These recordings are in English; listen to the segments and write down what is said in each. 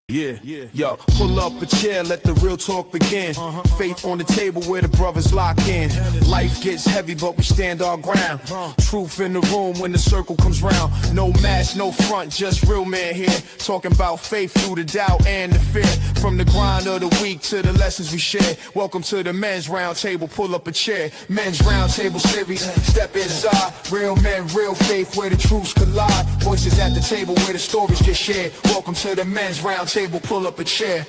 Yo, pull up a chair, let the real talk begin. Faith on the table where the brothers lock in. Life gets heavy, but we stand our ground. Truth in the room when the circle comes round. No mask, no front, just real man here. Talking about faith through the doubt and the fear. From the grind of the week to the lessons we share. Welcome to the men's round table, pull up a chair. Men's round table series, step inside. Real men, real faith where the truths collide. Voices at the table where the stories get shared. Welcome to the men's round table, pull up a chair.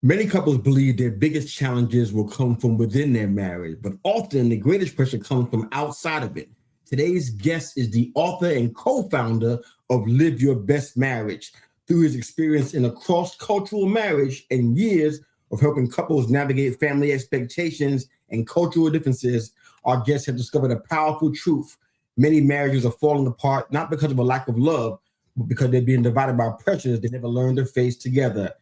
Many couples believe their biggest challenges will come from within their marriage, but often the greatest pressure comes from outside of it. Today's guest is the author and co-founder of Live Your Best Marriage. Through his experience in a cross-cultural marriage and years of helping couples navigate family expectations and cultural differences, our guests have discovered a powerful truth. Many marriages are falling apart, not because of a lack of love, but because they're being divided by pressures they never learned to face together.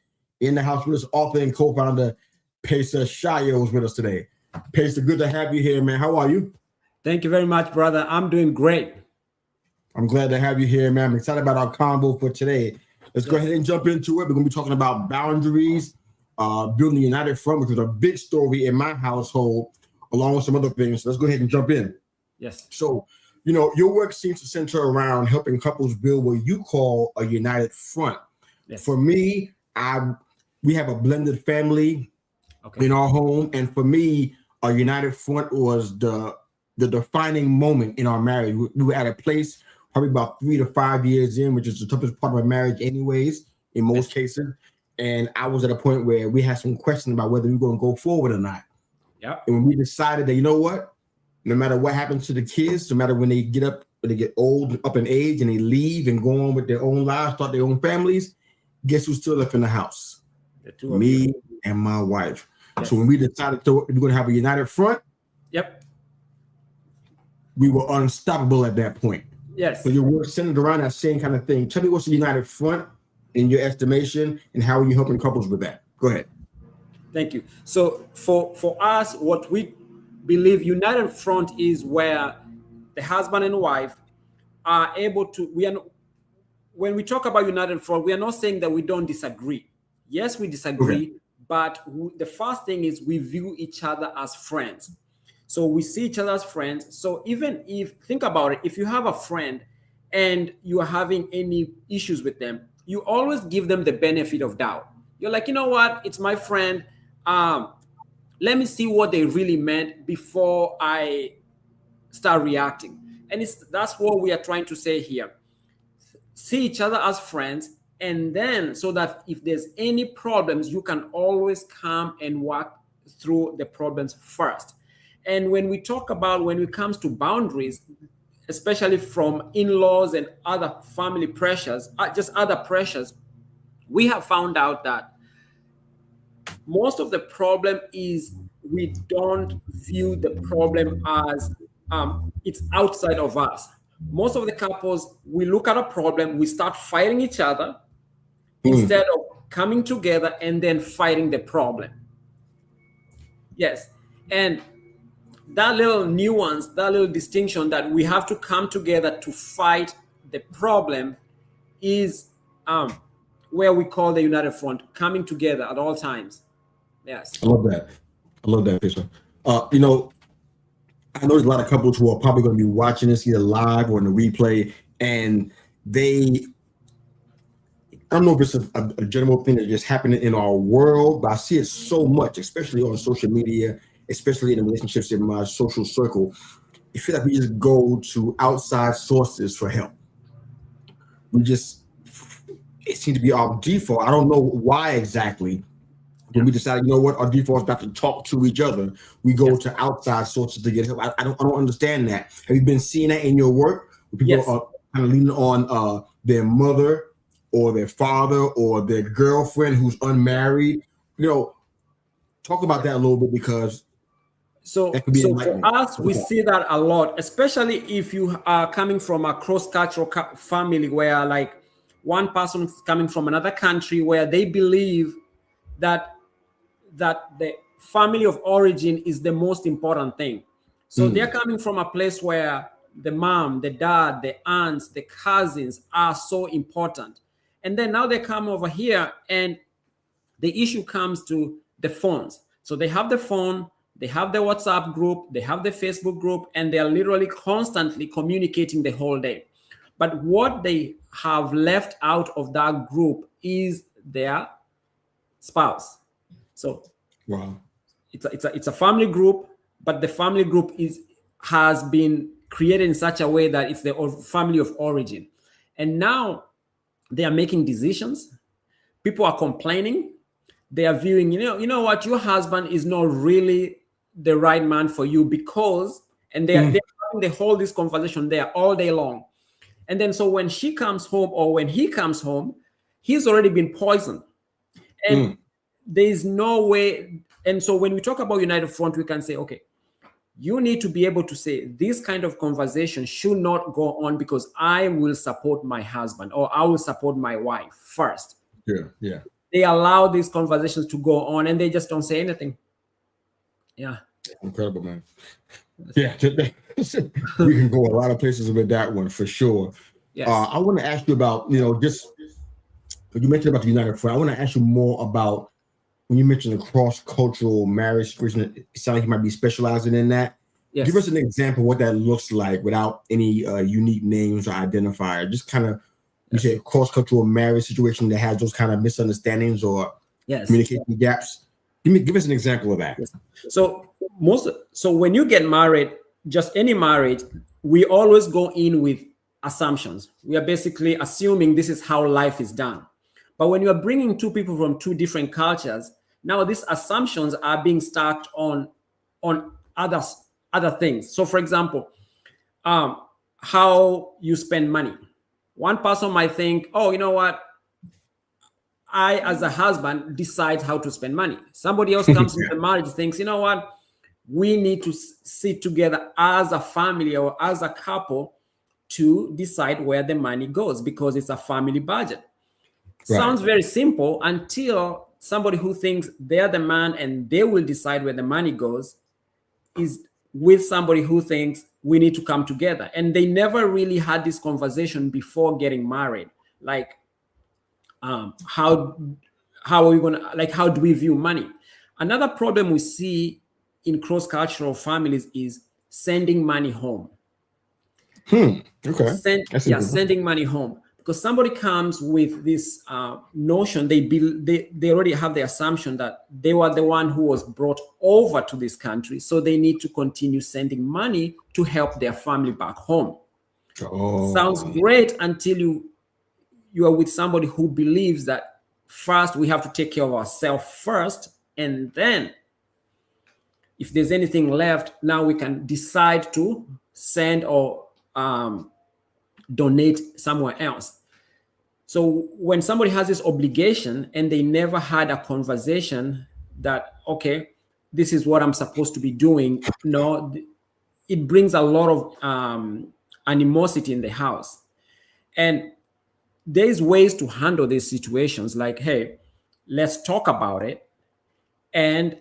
In the house with us, author and co-founder Pesa Shayo is with us today. Pesa, good to have you here, man. How are you? Thank you very much, brother. I'm doing great. I'm glad to have you here, man. I'm excited about our convo for today. Let's go ahead and jump into it. We're going to be talking about boundaries, building the united front, which was a big story in my household, along with some other things. So let's go ahead and jump in. Yes. So, you know, your work seems to center around helping couples build what you call a united front. Yes. For me, we have a blended family in our home, and for me, a united front was the defining moment in our marriage. We were at a place probably about 3 to 5 years in, which is the toughest part of a marriage, anyways, in most cases. And I was at a point where we had some questions about whether we were going to go forward or not. Yeah. And when we decided that, you know what, no matter what happens to the kids, no matter when they get up, when they get old, up in age, and they leave and go on with their own lives, start their own families, guess who's still left in the house? Me and my wife. Yes. So when we decided we're going to have a united front, we were unstoppable at that point. Yes. So your work centered around that same kind of thing. Tell me what's the united front in your estimation, and how are you helping couples with that? Go ahead. Thank you. So for us, what we believe united front is where the husband and wife are able to. When we talk about united front, we are not saying that we don't disagree. Yes, we disagree, but the first thing is we view each other as friends. So we see each other as friends. So even if, think about it, if you have a friend and you are having any issues with them, you always give them the benefit of doubt. You're like, you know what? It's my friend. Let me see what they really meant before I start reacting. And that's what we are trying to say here. See each other as friends, and then so that if there's any problems, you can always come and work through the problems first. And when we talk about, when it comes to boundaries, especially from in-laws and other family pressures, just other pressures, we have found out that most of the problem is we don't view the problem as it's outside of us. Most of the couples, we look at a problem, we start fighting each other instead of coming together and then fighting the problem. Yes. And that little nuance, that little distinction that we have to come together to fight the problem is where we call the united front, coming together at all times. Yes. I love that. Pesa. You know, I know there's a lot of couples who are probably going to be watching this either live or in the replay, and I don't know if it's a general thing that just happening in our world, but I see it so much, especially on social media, especially in the relationships in my social circle. I feel like we just go to outside sources for help. It seems to be our default. I don't know why exactly. When we decided, you know what, our default is not to talk to each other, we go to outside sources to get help. I don't understand that. Have you been seeing that in your work? People are kind of leaning on their mother or their father or their girlfriend who's unmarried. You know, talk about that a little bit, because so for us, we see that a lot, especially if you are coming from a cross-cultural family where like one person is coming from another country where they believe that the family of origin is the most important thing. So they're coming from a place where the mom, the dad, the aunts, the cousins are so important. And then now they come over here, and the issue comes to the phones. So they have the phone, they have the WhatsApp group, they have the Facebook group, and they are literally constantly communicating the whole day. But what they have left out of that group is their spouse. So Wow. it's a family group, but the family group has been created in such a way that it's the family of origin. And now they are making decisions. People are complaining. They are viewing, you know what, your husband is not really the right man for you because, and they're having this conversation there all day long. And then so when she comes home or when he comes home, he's already been poisoned. And there's no way. And so when we talk about United Front, we can say, okay, you need to be able to say this kind of conversation should not go on because I will support my husband or I will support my wife first. Yeah. They allow these conversations to go on and they just don't say anything. Yeah. Incredible, man. Yeah. We can go a lot of places with that one for sure. Yes. I want to ask you about, just you mentioned about the United Front. I want to ask you more about when you mentioned the cross-cultural marriage situation. It sounds like you might be specializing in that. Yes. Give us an example of what that looks like without any unique names or identifier. Just kind of, you said cross-cultural marriage situation that has those kind of misunderstandings or communication gaps. Give us an example of that. Yes. So when you get married, just any marriage, we always go in with assumptions. We are basically assuming this is how life is done. But when you are bringing two people from two different cultures, now these assumptions are being stacked on other things. So for example, how you spend money. One person might think, oh, you know what? I, as a husband, decide how to spend money. Somebody else comes into the marriage, thinks, you know what? We need to sit together as a family or as a couple to decide where the money goes because it's a family budget. Right. Sounds very simple until somebody who thinks they're the man and they will decide where the money goes is with somebody who thinks we need to come together. And they never really had this conversation before getting married. Like, how are we going to, like, how do we view money? Another problem we see in cross-cultural families is sending money home. Okay. Sending money home. Because somebody comes with this notion, they already have the assumption that they were the one who was brought over to this country, so they need to continue sending money to help their family back home. Sounds great until you are with somebody who believes that first we have to take care of ourselves first, and then if there's anything left, now we can decide to send or donate somewhere else. So when somebody has this obligation and they never had a conversation that, okay, this is what I'm supposed to be doing, it brings a lot of animosity in the house. And there's ways to handle these situations like, hey, let's talk about it and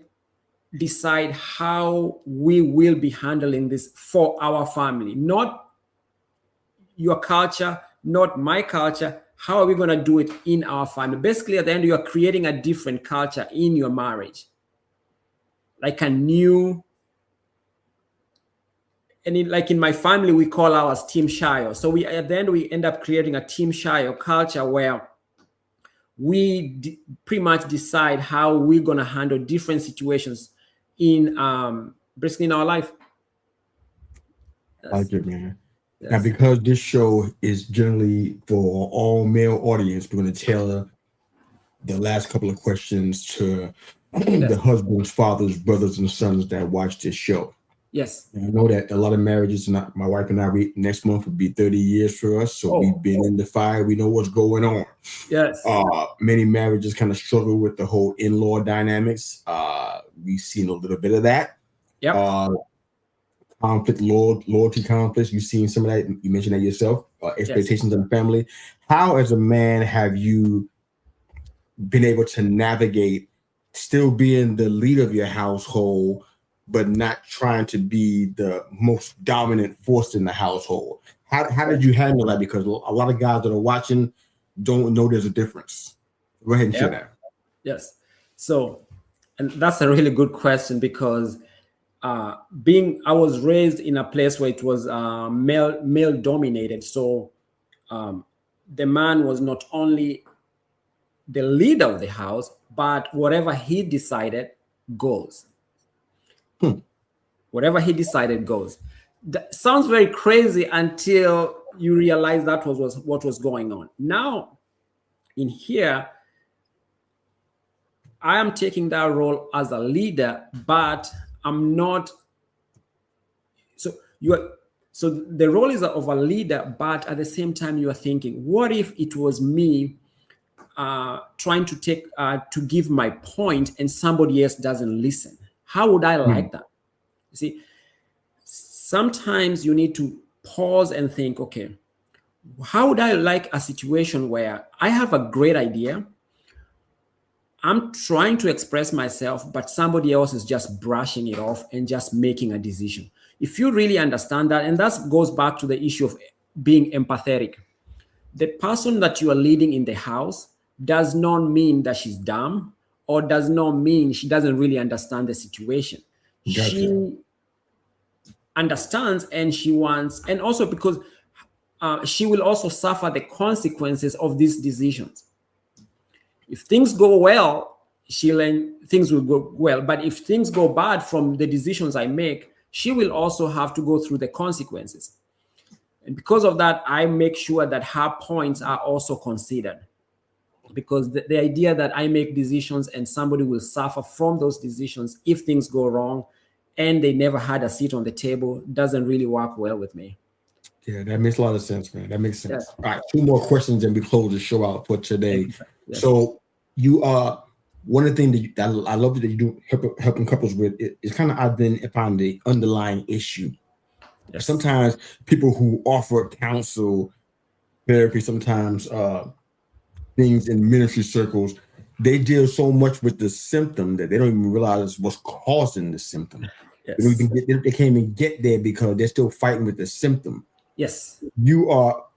decide how we will be handling this for our family, not your culture, not my culture. How are we going to do it in our family? Basically, at the end, you are creating a different culture in your marriage, like a new. And like in my family, we call ours Team Shayo. So at the end, we end up creating a Team Shayo culture where we pretty much decide how we're going to handle different situations in basically in our life. I like it, man. Yes. Now, because this show is generally for all male audience, we're going to tailor the last couple of questions to the husbands, fathers, brothers, and sons that watch this show. Yes. And I know that a lot of marriages, my wife and I, next month will be 30 years for us. So we've been in the fire. We know what's going on. Yes. Many marriages kind of struggle with the whole in-law dynamics. We've seen a little bit of that. Yep. Conflict, loyalty conflicts. You've seen some of that. You mentioned that yourself. Expectations in the family. How, as a man, have you been able to navigate still being the leader of your household, but not trying to be the most dominant force in the household? How did you handle that? Because a lot of guys that are watching, don't know there's a difference? Go ahead and share that. Yes. So, and that's a really good question, because I was raised in a place where it was male dominated. So the man was not only the leader of the house, but whatever he decided goes. Whatever he decided goes. That sounds very crazy until you realize that was what was going on. Now, in here, I am taking that role as a leader, but I'm not. So so the role is of a leader, but at the same time, you are thinking, what if it was me trying to give my point and somebody else doesn't listen? How would I like that? You see, sometimes you need to pause and think, okay, how would I like a situation where I have a great idea, I'm trying to express myself, but somebody else is just brushing it off and just making a decision. If you really understand that, and that goes back to the issue of being empathetic, the person that you are leading in the house does not mean that she's dumb, or does not mean she doesn't really understand the situation. Gotcha. She understands, and she wants, and also because she will also suffer the consequences of these decisions. If things go well, things will go well. But if things go bad from the decisions I make, she will also have to go through the consequences. And because of that, I make sure that her points are also considered. Because the idea that I make decisions and somebody will suffer from those decisions if things go wrong and they never had a seat on the table doesn't really work well with me. Yeah, that makes a lot of sense, man. That makes sense. Yeah. All right, 2 more questions and we close the show out for today. Yes. So you are one of the things that I love that you do helping couples with is kind of identifying the underlying issue. Yes. Sometimes people who offer counsel, therapy, sometimes things in ministry circles, they deal so much with the symptom that they don't even realize what's causing the symptom. Yes. They can't even get there because they're still fighting with the symptom. Yes. What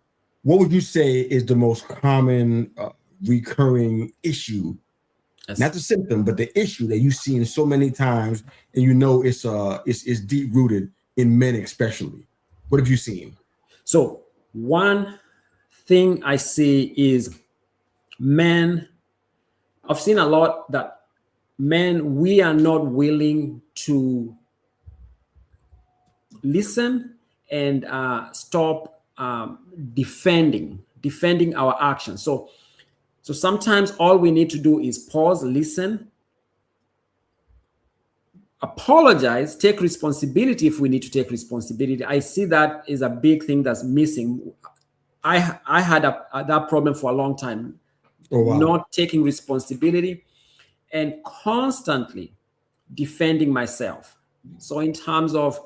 would you say is the most common recurring issue? Yes. Not the symptom, but the issue that you've seen so many times, and you know it's deep rooted in men especially. What have you seen? So one thing I see is men. I've seen a lot that men, we are not willing to listen and stop defending our actions. So sometimes all we need to do is pause, listen, apologize, take responsibility if we need to take responsibility. I see that is a big thing that's missing. I had that problem for a long time. Oh, wow. Not taking responsibility and constantly defending myself. So in terms of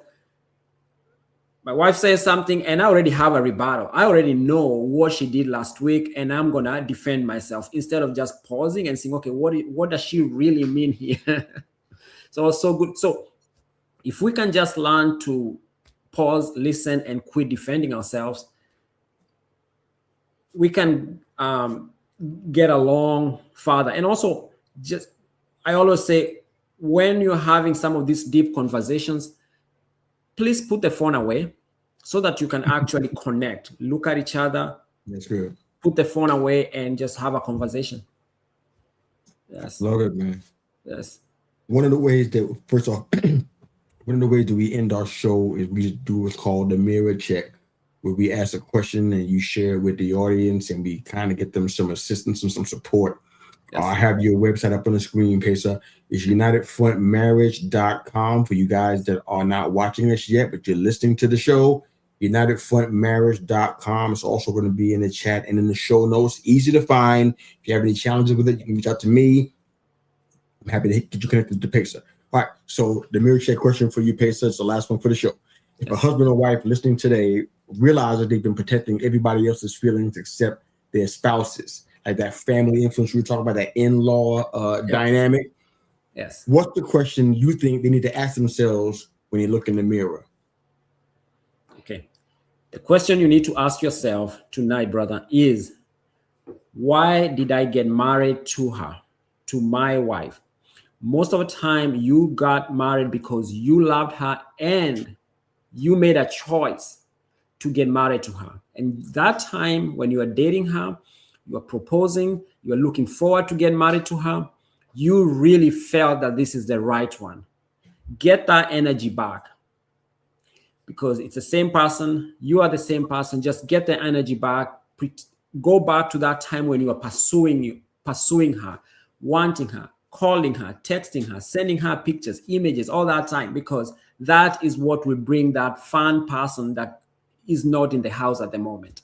my wife says something and I already have a rebuttal. I already know what she did last week and I'm going to defend myself instead of just pausing and saying, okay, what does she really mean here? So good. So if we can just learn to pause, listen, and quit defending ourselves, we can get along farther. And also, I always say, when you're having some of these deep conversations, please put the phone away so that you can actually connect, look at each other. That's good. Put the phone away and just have a conversation. Yes. Love it, man. Yes. One of the ways that, first off, one of the ways that we end our show is we do what's called the mirror check, where we ask a question and you share it with the audience and we kind of get them some assistance and some support. Yes. I have your website up on the screen, Pesa. It's unitedfrontmarriage.com for you guys that are not watching us yet, but you're listening to the show. unitedfrontmarriage.com. It's also going to be in the chat and in the show notes. Easy to find. If you have any challenges with it, you can reach out to me. I'm happy to get you connected to Pesa. All right, so the mirror check question for you, Pesa, it's the last one for the show. If a husband or wife listening today realizes they've been protecting everybody else's feelings except their spouses, like that family influence we were talking about, that in-law dynamic. Yes. What's the question you think they need to ask themselves when you look in the mirror? Okay. The question you need to ask yourself tonight, brother, is Why did I get married to her, to my wife? Most of the time, you got married because you loved her and you made a choice to get married to her. And that time when you are dating her, you are proposing, you are looking forward to get married to her, you really felt that this is the right one. Get that energy back, because it's the same person, you are the same person. Just get the energy back. Go back to that time when you are pursuing her, wanting her, calling her, texting her, sending her pictures, images, all that time, because that is what will bring that fun person that is not in the house at the moment.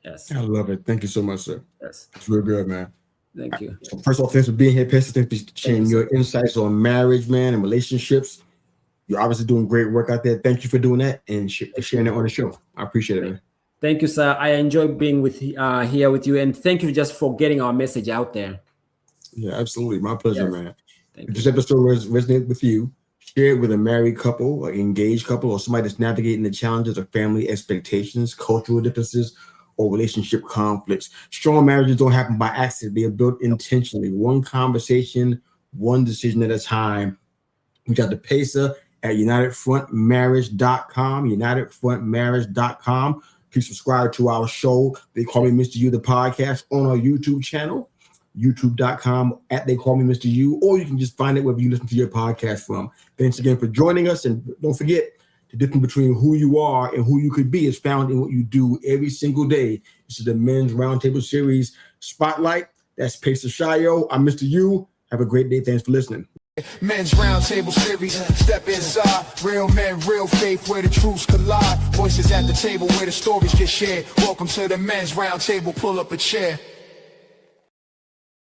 Yes. I love it. Thank you so much, sir. Yes. It's real good, man. Thank you. So first off, thanks for being here, Pesa. Thanks for sharing your insights on marriage, man, and relationships. You're obviously doing great work out there. Thank you for doing that and for sharing that on the show. I appreciate it, man. Thank you, sir. I enjoy being here with you, and thank you just for getting our message out there. Yeah, absolutely. My pleasure, Yes. man. If this episode resonated with you, share it with a married couple, or engaged couple, or somebody that's navigating the challenges of family expectations, cultural differences, or relationship conflicts. Strong marriages don't happen by accident. They are built intentionally. One conversation, one decision at a time. Reach out to Pesa at UnitedFrontMarriage.com, UnitedFrontMarriage.com. Please subscribe to our show, They Call Me Mr. You, the podcast, on our YouTube channel, youtube.com at They Call Me Mr. You, or you can just find it wherever you listen to your podcast from. Thanks again for joining us, and don't forget, the difference between who you are and who you could be is found in what you do every single day. This is the Men's Roundtable Series Spotlight. That's Pesa Shayo. I'm Mr. You. Have a great day. Thanks for listening. Men's Roundtable Series, step inside. Real men, real faith, where the truths collide. Voices at the table where the stories get shared. Welcome to the Men's Roundtable, pull up a chair.